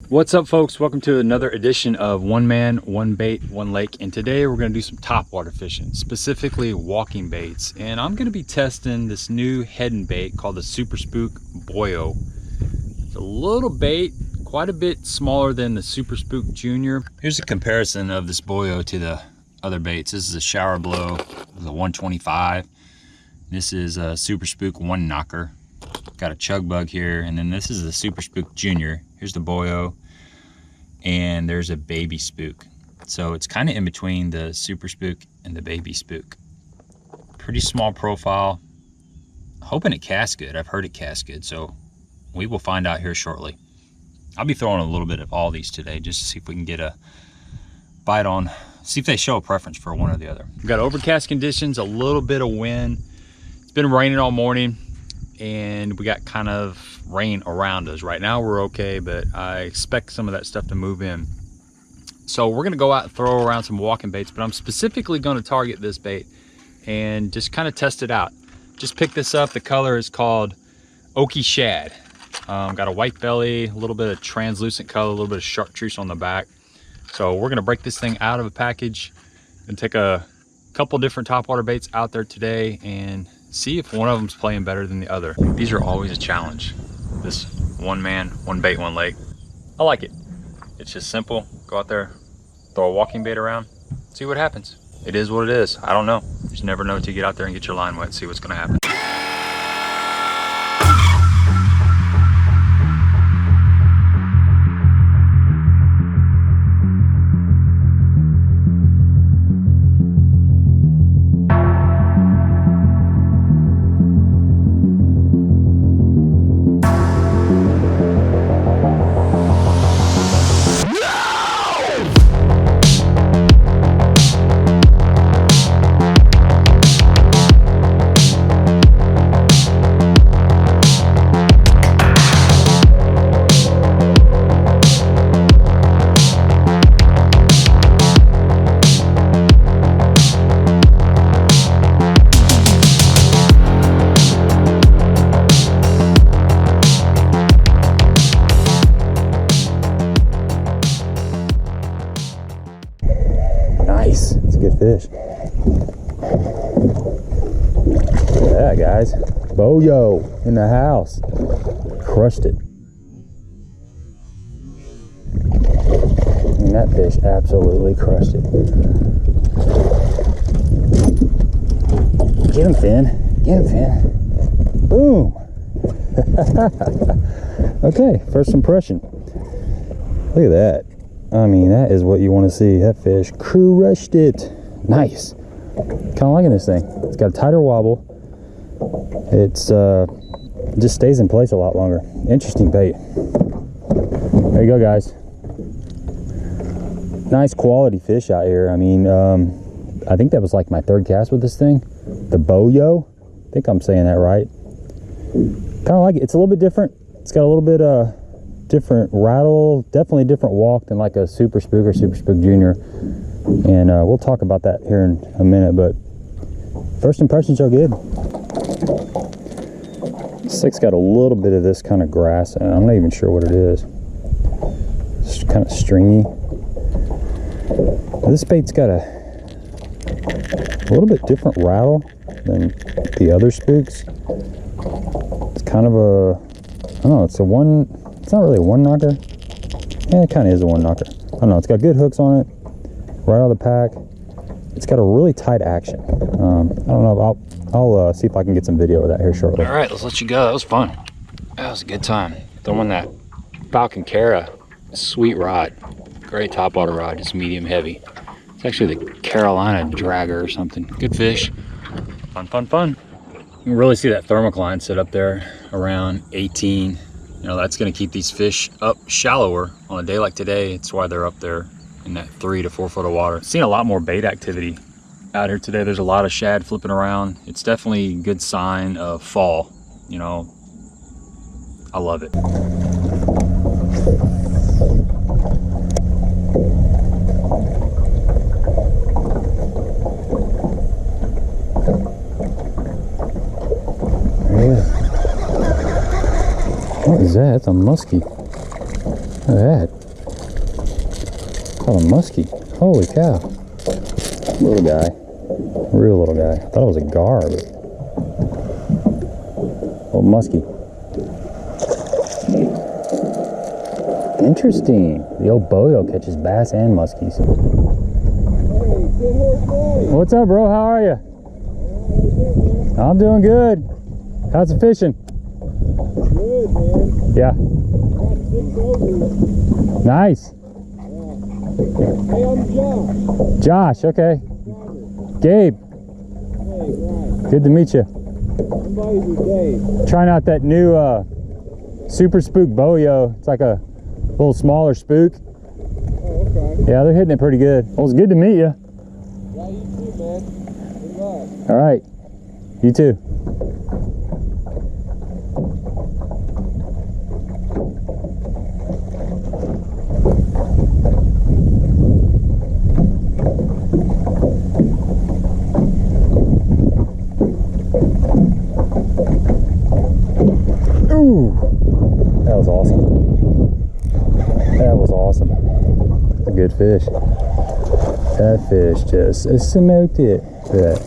What's up, folks? Welcome to another edition of One Man, One Bait, One Lake. And today we're going to do some topwater fishing, specifically walking baits. And I'm going to be testing this new heading bait called the Super Spook BOYO. It's a little bait, quite a bit smaller than the Super Spook Junior. Here's a comparison of this BOYO to the other baits. This is a Shower Blow, the 125. This is a Super Spook One Knocker. Got a Chug Bug here, and then this is the Super Spook Junior. Here's the BOYO, and there's a baby spook. So it's kind of in between the Super Spook and the baby spook. Pretty small profile. Hoping it casts good. I've heard it casts good, so we will find out here shortly. I'll be throwing a little bit of all these today just to see if we can get a bite on, see if they show a preference for one or the other. We've got overcast conditions, a little bit of wind. It's been raining all morning, and we got kind of rain around us. Right now we're okay, but I expect some of that stuff to move in. So we're gonna go out and throw around some walking baits, but I'm specifically gonna target this bait and just kind of test it out. Just picked this up. The color is called Oaky Shad. Got a white belly, a little bit of translucent color, a little bit of chartreuse on the back. So we're gonna break this thing out of a package and take a couple different topwater baits out there today and see if one of them's playing better than the other. These are always a challenge. This one man, one bait, one lake. I like it. It's just simple. Go out there, throw a walking bait around, see what happens. It is what it is. I don't know. You just never know until you get out there and get your line wet, see what's gonna happen. Nice, it's a good fish. Yeah, guys, BOYO in the house. Crushed it. And that fish absolutely crushed it. Get him, Finn. Get him, Finn. Boom. Okay, first impression. Look at that. I mean, that is what you want to see. That fish crushed it. Nice. Kind of liking this thing. It's got a tighter wobble. It's it just stays in place a lot longer. Interesting bait. There you go, guys. Nice quality fish out here. I mean, I think that was like my third cast with this thing. The BOYO. I think I'm saying that right. Kind of like it. It's a little bit different. It's got a little bit different rattle, definitely different walk than like a Super Spook or Super Spook Junior, and we'll talk about that here in a minute, but first impressions are good. Stick's got a little bit of this kind of grass, and I'm not even sure what it is. It's kind of stringy. This bait's got a little bit different rattle than the other spooks. It's kind of a, I don't know, it's not really a one knocker. Yeah, it kind of is a one knocker. I don't know, it's got good hooks on it, right out of the pack. It's got a really tight action. I don't know, I'll see if I can get some video of that here shortly. All right, let's let you go. That was fun. That was a good time. Throwing that Falcon Cara, sweet rod. Great topwater rod, just medium heavy. It's actually the Carolina Dragger or something. Good fish. Fun, fun, fun. You can really see that thermocline set up there around 18. You know, that's going to keep these fish up shallower on a day like today. It's why they're up there in that 3 to 4 foot of water. Seen a lot more bait activity out here today. There's a lot of shad flipping around. It's definitely a good sign of fall. You know, I love it. What is that? It's a muskie. Look at that. Oh, a muskie. Holy cow. Little guy. Real little guy. I thought it was a gar, but... Little muskie. Interesting. The old boyo catches bass and muskies. What's up, bro? How are you? I'm doing good. How's the fishing? Good, man. Yeah. Nice. Hey, I'm Josh. Josh, okay. Gabe. Hey, right. Good to meet you. Somebody's with Dave. Trying out that new Super Spook BOYO. It's like a little smaller spook. Oh, okay. Yeah, they're hitting it pretty good. Well, it's good to meet you. Yeah, you too, man. Good luck. All right. You too. Ooh, that was awesome. That was awesome. A good fish. That fish just smoked it. Look at that.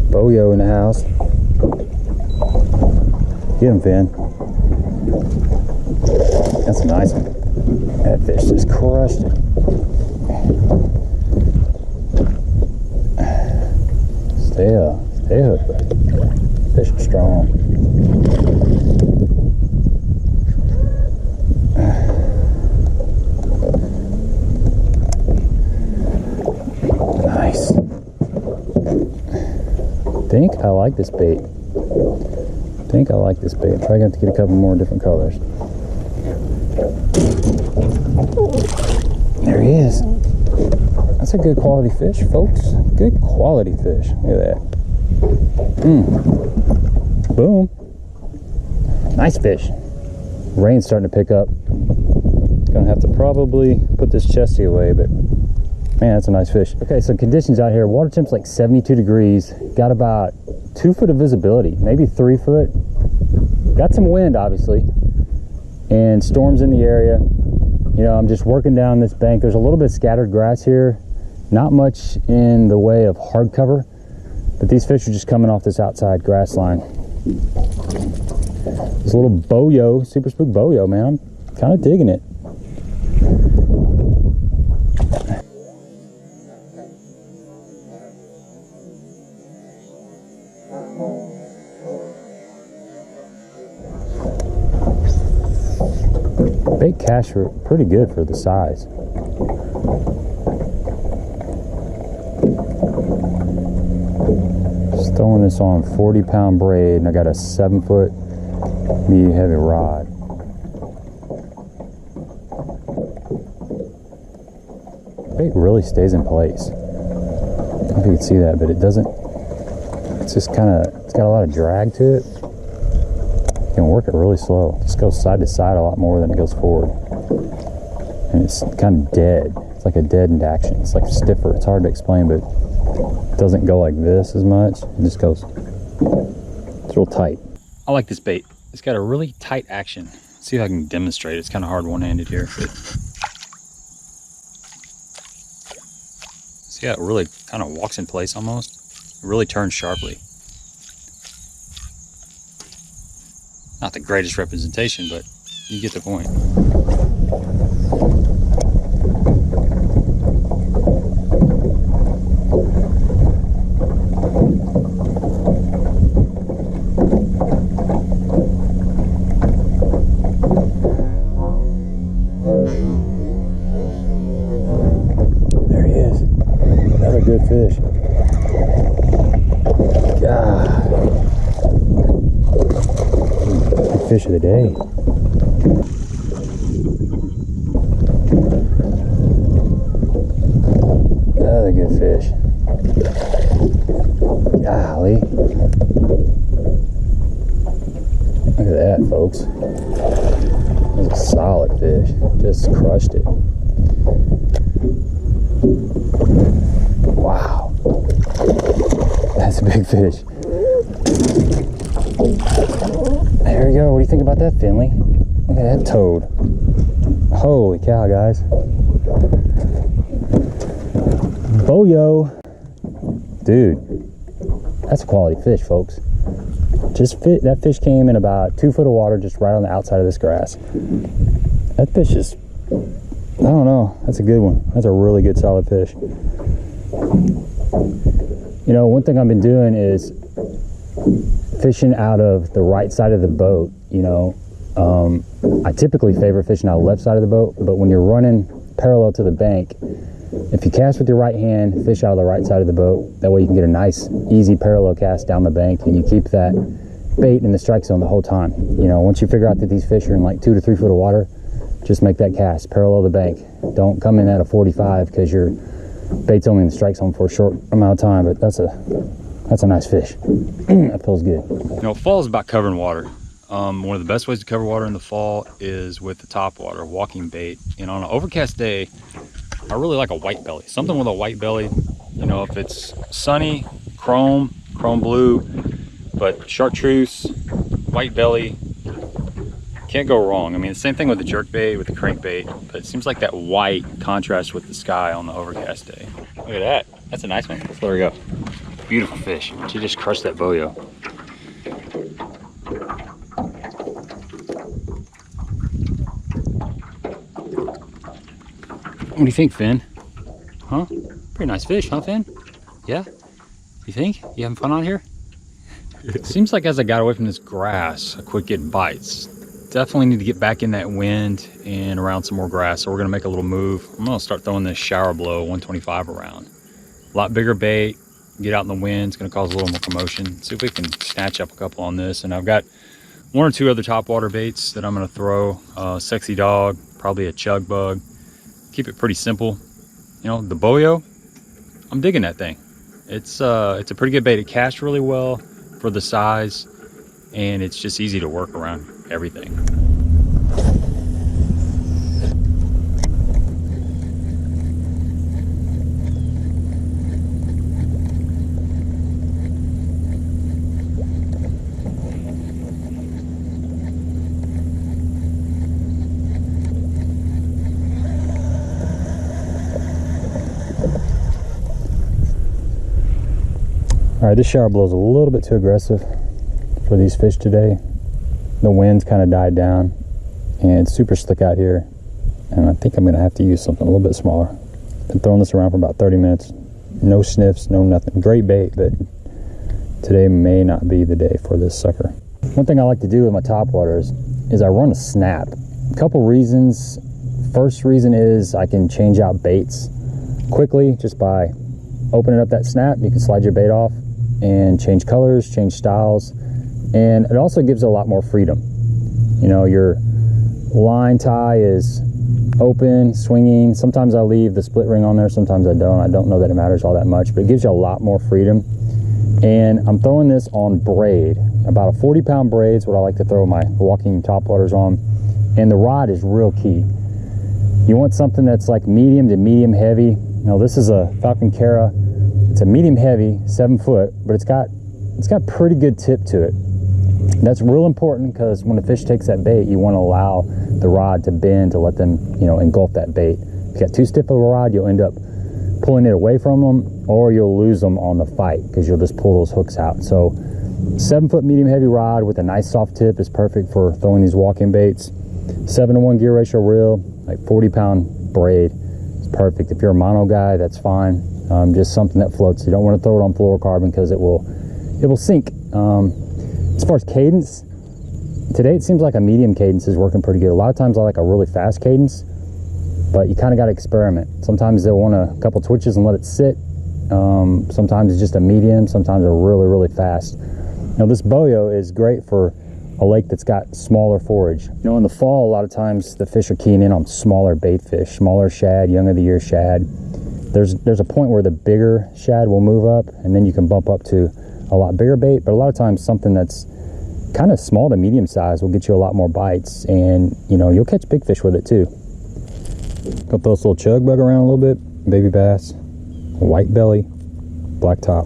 Boyo in the house. Get him, Finn. That's a nice one. That fish just crushed it. Stay hooked, buddy. Fish are strong. Nice. Think I like this bait. Think I like this bait. I'm probably going to have to get a couple more different colors. There he is. That's a good quality fish, folks. Good quality fish. Look at that. Boom. Nice fish. Rain's starting to pick up. Gonna have to probably put this chesty away, but man, that's a nice fish. Okay, so conditions out here. Water temp's like 72 degrees. Got about 2 foot of visibility, maybe 3 foot. Got some wind, obviously, and storms in the area. You know, I'm just working down this bank. There's a little bit of scattered grass here. Not much in the way of hard cover, but these fish are just coming off this outside grass line. This little boyo, Super Spook BOYO, man, I'm kind of digging it. Bait cash are pretty good for the size. Just throwing this on 40-pound braid, and I got a 7-foot medium heavy rod. Bait really stays in place. I don't know if you can see that, but it doesn't. It's just kind of. It's got a lot of drag to it. You can work it really slow. It just goes side to side a lot more than it goes forward. And it's kind of dead. It's like a deadened action. It's like stiffer. It's hard to explain, but it doesn't go like this as much. It just goes, it's real tight. I like this bait. It's got a really tight action. Let's see if I can demonstrate it. It's kind of hard one-handed here. But see how it really kind of walks in place almost? It really turns sharply. Not the greatest representation, but you get the point. There he is. Another good fish. God. Fish of the day. Another good fish. Golly. Look at that, folks. That was a solid fish. Just crushed it. Wow. That's a big fish. There we go. What do you think about that, Finley? Look at that toad. Holy cow, guys. Boyo. Dude, that's a quality fish, folks. That fish came in about 2 foot of water just right on the outside of this grass. That fish is, I don't know, that's a good one. That's a really good solid fish. You know, one thing I've been doing is fishing out of the right side of the boat. You know, I typically favor fishing out of the left side of the boat, but when you're running parallel to the bank, if you cast with your right hand, fish out of the right side of the boat. That way you can get a nice, easy parallel cast down the bank, and you keep that bait in the strike zone the whole time. You know, once you figure out that these fish are in like 2 to 3 foot of water, just make that cast parallel the bank. Don't come in at a 45 because your bait's only in the strike zone for a short amount of time, but that's a nice fish. That feels good. You know, fall is about covering water. One of the best ways to cover water in the fall is with the top water, walking bait. And on an overcast day, I really like a white belly, something with a white belly. You know, if it's sunny, chrome blue, but chartreuse, white belly, can't go wrong. I mean, the same thing with the jerk bait, with the crankbait, but it seems like that white contrasts with the sky on the overcast day. Look at that. That's a nice one. Let's let her go. Beautiful fish. She just crushed that boyo. What do you think, Finn? Huh? Pretty nice fish, huh, Finn? Yeah? You think? You having fun on here? It seems like as I got away from this grass, I quit getting bites. Definitely need to get back in that wind and around some more grass. So we're gonna make a little move. I'm gonna start throwing this shower blow 125 around. A lot bigger bait, get out in the wind. It's gonna cause a little more commotion. See if we can snatch up a couple on this. And I've got 1 or 2 other topwater baits that I'm gonna throw. Sexy dog, probably a chug bug. Keep it pretty simple. You know, the boyo, I'm digging that thing. It's a pretty good bait. It casts really well for the size, and it's just easy to work around everything. All right, this shower blow is a little bit too aggressive for these fish today. The wind's kind of died down and it's super slick out here. And I think I'm gonna have to use something a little bit smaller. Been throwing this around for about 30 minutes. No sniffs, no nothing. Great bait, but today may not be the day for this sucker. One thing I like to do with my topwaters is I run a snap. A couple reasons. First reason is I can change out baits quickly just by opening up that snap. You can slide your bait off and change colors, change styles, and it also gives a lot more freedom. You know, your line tie is open, swinging. Sometimes I leave the split ring on there, sometimes I don't. I don't know that it matters all that much, but it gives you a lot more freedom. And I'm throwing this on braid. About a 40-pound braid is what I like to throw my walking topwaters on. And the rod is real key. You want something that's like medium to medium heavy. Now this is a Falcon Cara. It's a medium heavy, 7 foot, but it's got pretty good tip to it. That's real important because when a fish takes that bait, you want to allow the rod to bend to let them, you know, engulf that bait. If you got too stiff of a rod, you'll end up pulling it away from them, or you'll lose them on the fight because you'll just pull those hooks out. So 7 foot medium heavy rod with a nice soft tip is perfect for throwing these walking baits. 7-to-1 gear ratio reel, like 40-pound braid. Perfect. If you're a mono guy, that's fine. Just something that floats. You don't want to throw it on fluorocarbon because it will sink. As far as cadence, today it seems like a medium cadence is working pretty good. A lot of times I like a really fast cadence, but you kind of got to experiment. Sometimes they'll want a couple twitches and let it sit. Sometimes it's just a medium. Sometimes they're really fast. Now this boyo is great for a lake that's got smaller forage. You know, in the fall, a lot of times the fish are keying in on smaller bait fish, smaller shad, young of the year shad. There's a point where the bigger shad will move up, and then you can bump up to a lot bigger bait. But a lot of times something that's kind of small to medium size will get you a lot more bites, and you know, you'll catch big fish with it too. Go throw this little chug bug around a little bit. Baby bass, white belly, black top.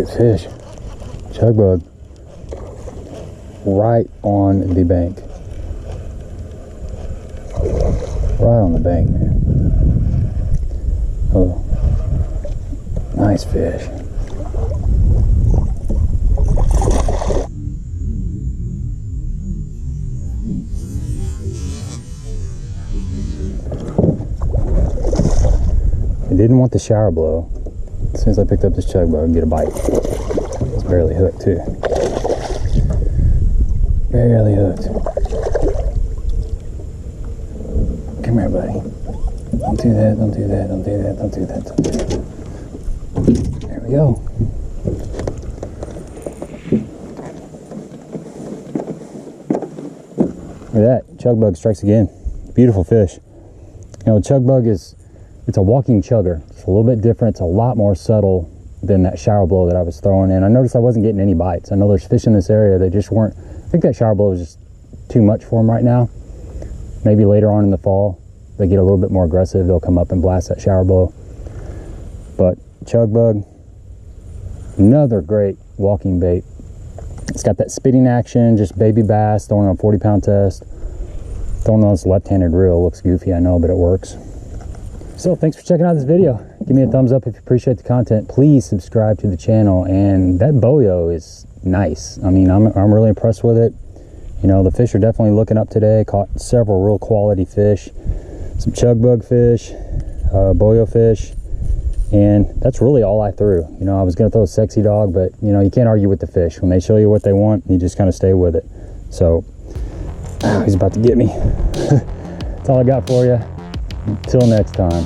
Good fish. Chug bug. Right on the bank. Right on the bank, man. Oh, nice fish. I didn't want the shower blow. As soon as I picked up this chug bug, get a bite. It's barely hooked too. Barely hooked. Come here, buddy. Don't do that, don't do that, don't do that, don't do that, don't do that. There we go. Look at that, chug bug strikes again. Beautiful fish. You know, chug bug it's a walking chugger. It's a little bit different. It's a lot more subtle than that shower blow that I was throwing in. I noticed I wasn't getting any bites. I know there's fish in this area. They just weren't. I think that shower blow is just too much for them right now. Maybe later on in the fall, they get a little bit more aggressive. They'll come up and blast that shower blow. But chug bug, another great walking bait. It's got that spitting action, just baby bass, throwing on a 40-pound test. Throwing on this left-handed reel. Looks goofy, I know, but it works. So thanks for checking out this video. Give me a thumbs up if you appreciate the content. Please subscribe to the channel. And that boyo is nice. I mean, I'm really impressed with it. You know, the fish are definitely looking up today. Caught several real quality fish, some chug bug fish, boyo fish, and that's really all I threw. You know, I was gonna throw a sexy dog, but you know, you can't argue with the fish. When they show you what they want, you just kind of stay with it. So he's about to get me. That's all I got for you. Until next time,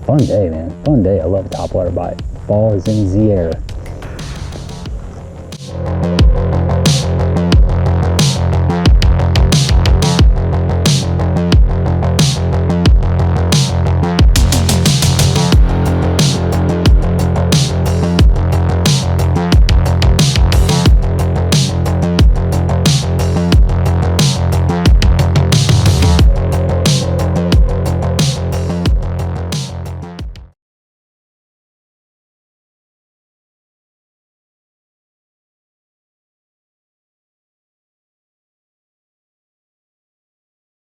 fun day, man. Fun day. I love topwater bite. Ball is in the air.